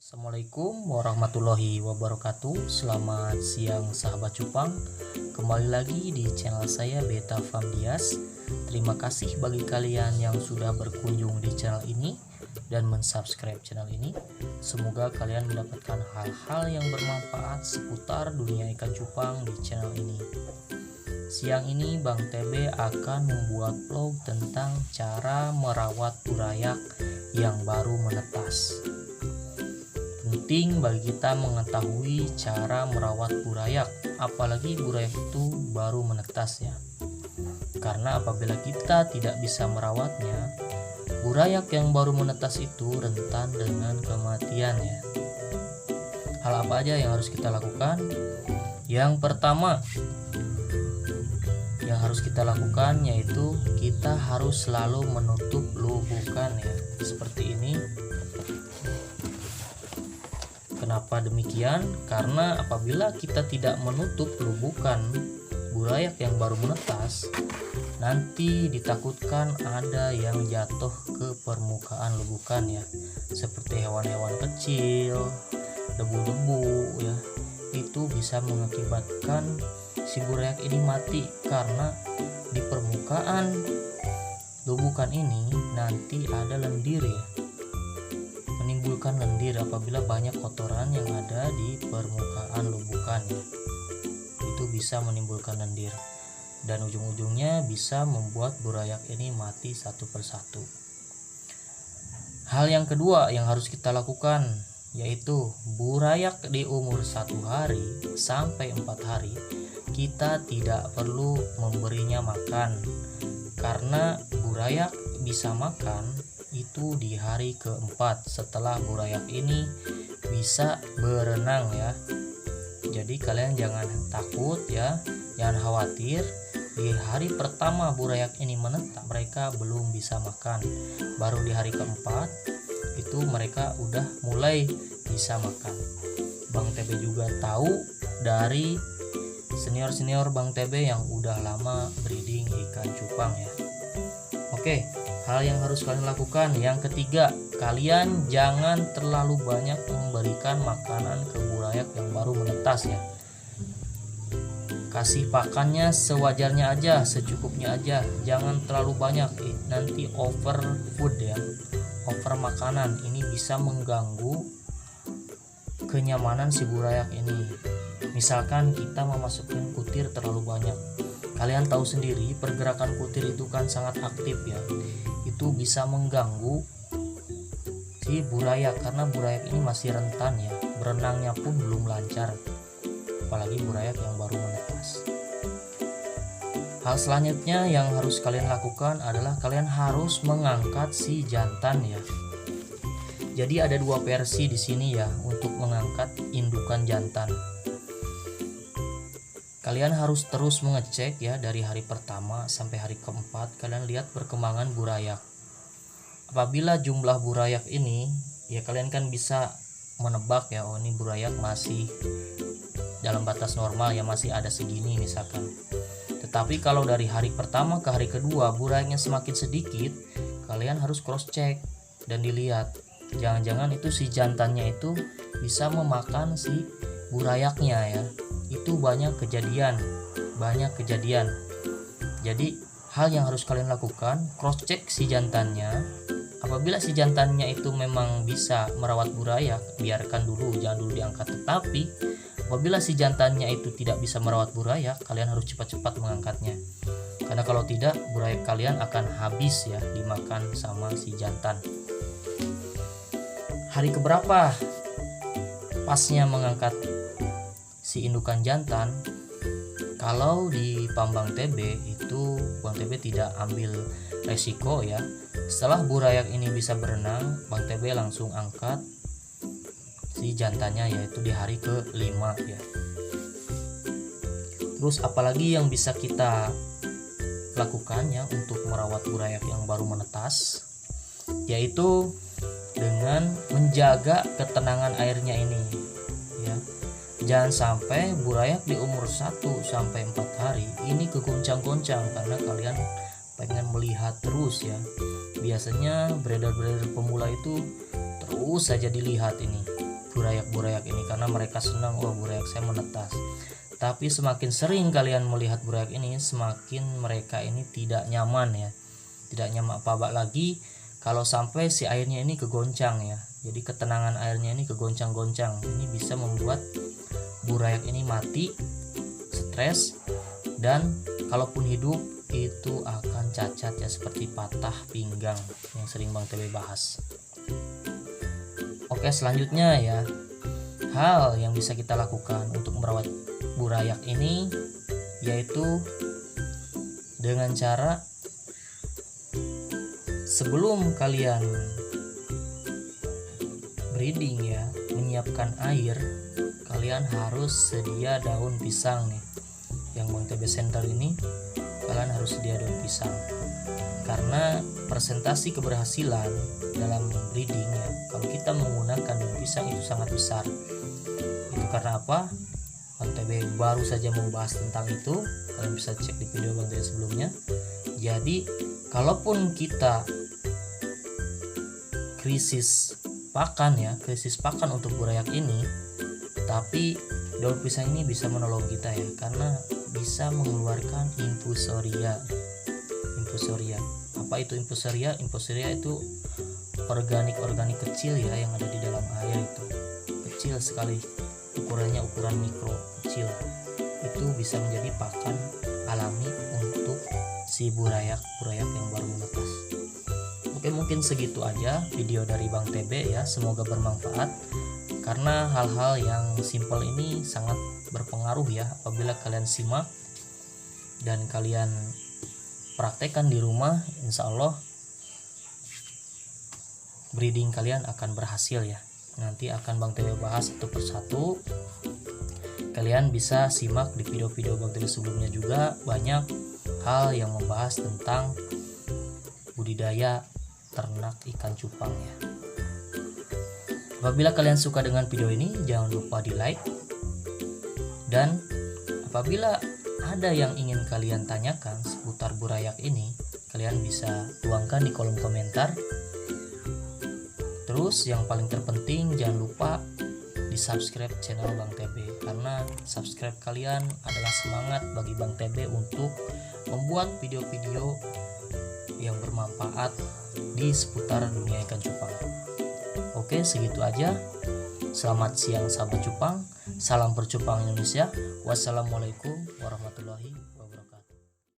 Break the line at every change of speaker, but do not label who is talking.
Assalamualaikum warahmatullahi wabarakatuh. Selamat siang sahabat cupang. Kembali lagi di channel saya Beta Famdias. Terima kasih bagi kalian yang sudah berkunjung di channel ini dan mensubscribe channel ini. Semoga kalian mendapatkan hal-hal yang bermanfaat seputar dunia ikan cupang di channel ini. Siang ini Bang TB akan membuat vlog tentang cara merawat burayak yang baru menetas. Penting bagi kita mengetahui cara merawat burayak, apalagi burayak itu baru menetas ya. Karena apabila kita tidak bisa merawatnya, burayak yang baru menetas itu rentan dengan kematian ya. Hal apa aja yang harus kita lakukan? Yang pertama yang harus kita lakukan yaitu kita harus selalu menutup lubukan ya, seperti ini. Kenapa demikian? Karena apabila kita tidak menutup lubukan burayak yang baru menetas, nanti ditakutkan ada yang jatuh ke permukaan lubukan ya, seperti hewan-hewan kecil, debu-debu ya. Itu bisa mengakibatkan si burayak ini mati karena di permukaan lubukan ini nanti ada lendir ya. Menimbulkan lendir apabila banyak kotoran yang ada di permukaan lubukan ya. Itu bisa menimbulkan lendir dan ujung-ujungnya bisa membuat burayak ini mati satu persatu. Hal yang kedua yang harus kita lakukan yaitu burayak di umur 1 hari sampai 4 hari kita tidak perlu memberinya makan, karena burayak bisa makan itu di hari keempat setelah burayak ini bisa berenang ya. Jadi kalian jangan takut ya, jangan khawatir. Di hari pertama burayak ini menetas mereka belum bisa makan, baru di hari keempat itu mereka udah mulai bisa makan. Bang TB juga tahu dari senior-senior Bang TB yang udah lama breeding ikan cupang ya. Oke, hal yang harus kalian lakukan yang ketiga, kalian jangan terlalu banyak memberikan makanan ke burayak yang baru menetas ya. Kasih pakannya sewajarnya aja, secukupnya aja, jangan terlalu banyak, nanti over food ya, over makanan. Ini bisa mengganggu kenyamanan si burayak ini. Misalkan kita memasukkan kutir terlalu banyak, kalian tahu sendiri pergerakan kutir itu kan sangat aktif ya. Itu bisa mengganggu si burayak karena burayak ini masih rentan ya, berenangnya pun belum lancar, apalagi burayak yang baru menetas. Hal selanjutnya yang harus kalian lakukan adalah kalian harus mengangkat si jantan ya. Jadi ada dua versi di sini ya untuk mengangkat indukan jantan. Kalian harus terus mengecek ya dari hari pertama sampai hari keempat. Kalian lihat perkembangan burayak. Apabila jumlah burayak ini ya kalian kan bisa menebak ya, oh ini burayak masih dalam batas normal ya, masih ada segini misalkan. Tetapi kalau dari hari pertama ke hari kedua burayaknya semakin sedikit, kalian harus cross check dan dilihat. Jangan-jangan itu si jantannya itu bisa memakan si burayaknya ya. Itu banyak kejadian. Jadi hal yang harus kalian lakukan, cross check si jantannya. Apabila si jantannya itu memang bisa merawat burayak, biarkan dulu, jangan dulu diangkat. Tetapi apabila si jantannya itu tidak bisa merawat burayak, kalian harus cepat-cepat mengangkatnya. Karena kalau tidak, burayak kalian akan habis ya, dimakan sama si jantan. Hari keberapa pasnya mengangkat si indukan jantan? Kalau di Pambang TB itu Bang TB tidak ambil resiko ya. Setelah burayak ini bisa berenang, Bang TB langsung angkat si jantannya yaitu di hari ke-5 ya. Terus apalagi yang bisa kita lakukan ya untuk merawat burayak yang baru menetas, yaitu dengan menjaga ketenangan airnya ini ya. Jangan sampai burayak di umur 1 sampai 4 hari ini kegoncang-goncang karena kalian pengen melihat terus ya. Biasanya breeder-breeder pemula itu terus saja dilihat ini. burayak-burayak ini karena mereka senang, oh burayak saya menetas. Tapi semakin sering kalian melihat burayak ini, semakin mereka ini tidak nyaman ya. Tidak nyaman apa lagi kalau sampai si airnya ini kegoncang ya. Jadi ketenangan airnya ini kegoncang-goncang. Ini bisa membuat burayak ini mati, stres, dan kalaupun hidup itu akan cacat ya, seperti patah pinggang yang sering Bang TB bahas. Oke, selanjutnya ya, hal yang bisa kita lakukan untuk merawat burayak ini yaitu dengan cara sebelum kalian breeding ya, menyiapkan air, kalian harus sedia daun pisang nih. Yang Bang TB Center ini kalian harus sedia daun pisang, karena presentasi keberhasilan dalam breeding ya, kalau kita menggunakan daun pisang itu sangat besar. Itu karena apa? Bang TB baru saja membahas tentang itu, kalian bisa cek di video Bang TB sebelumnya. Jadi kalaupun kita krisis pakan ya, krisis pakan untuk burayak ini, tapi daun pisang ini bisa menolong kita ya, karena bisa mengeluarkan infusoria. Apa itu infusoria? Infusoria itu organik kecil ya yang ada di dalam air, itu kecil sekali ukurannya, ukuran mikro kecil. Itu bisa menjadi pakan alami untuk si burayak yang baru menetas. Oke, mungkin segitu aja video dari Bang TB ya, semoga bermanfaat. Karena hal-hal yang simpel ini sangat berpengaruh ya, apabila kalian simak dan kalian praktekkan di rumah, insya Allah breeding kalian akan berhasil ya. Nanti akan Bang TB bahas satu persatu. Kalian bisa simak di video-video Bang TB sebelumnya juga, banyak hal yang membahas tentang budidaya ternak ikan cupang ya. Apabila kalian suka dengan video ini, jangan lupa di like. Dan apabila ada yang ingin kalian tanyakan seputar burayak ini, kalian bisa tuangkan di kolom komentar. Terus yang paling terpenting, jangan lupa di subscribe channel Bang TB, karena subscribe kalian adalah semangat bagi Bang TB untuk membuat video-video yang bermanfaat di seputar dunia ikan cupang. Oke, segitu aja. Selamat siang sahabat cupang. Salam percupang Indonesia. Wassalamualaikum warahmatullahi wabarakatuh.